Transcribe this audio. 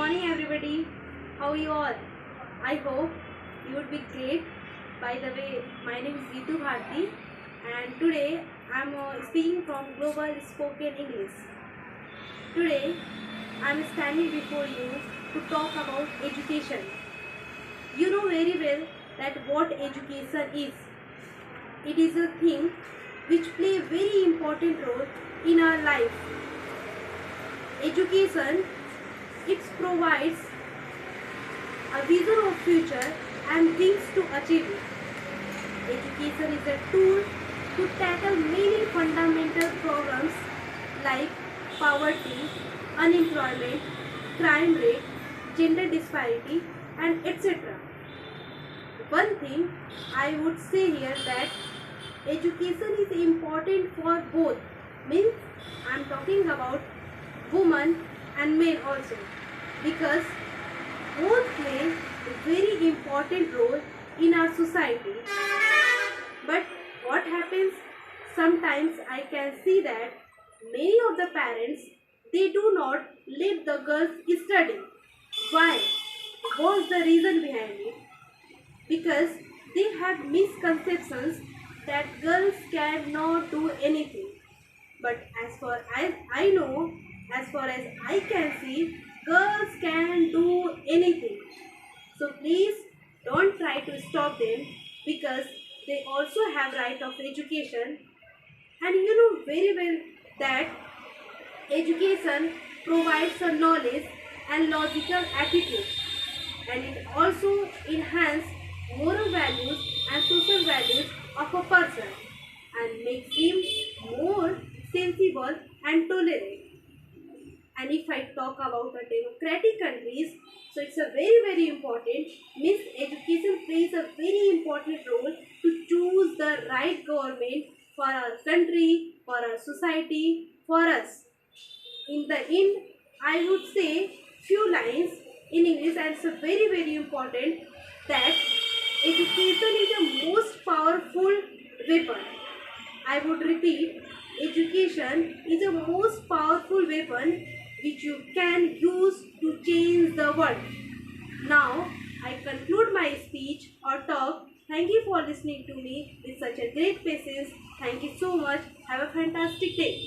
morning everybody. How are you all? I hope you would be great. By the way, my name is Ritu Bharti and today I am speaking from Global Spoken English. Today I am standing before you to talk about education. You know very well that what education is. It is a thing which play a very important role in our life. Education, it provides a vision of future and things to achieve it. Education is a tool to tackle many fundamental problems like poverty, unemployment, crime rate, gender disparity, and etc. One thing I would say here that education is important for both, means I am talking about women and men also, because both play a very important role in our society. But what happens, sometimes I can see that many of the parents, they do not let the girls study. Why? What's the reason behind it? Because they have misconceptions that girls cannot do anything. But as far as I know, as far as I can see, girls can do anything. So please don't try to stop them, because they also have right of education. And you know very well that education provides a knowledge and logical attitude, and it also enhances moral values and social values of a person and makes him more sensible and tolerant. And if I talk about the democratic countries, so it's a very important, means education plays a very important role to choose the right government for our country, for our society, for us. In the end, I would say few lines in English, and it's a very important that education is the most powerful weapon. I would repeat, education is the most powerful weapon which you can use to change the world. Now, I conclude my speech or talk. Thank you for listening to me with such a great patience. Thank you so much. Have a fantastic day.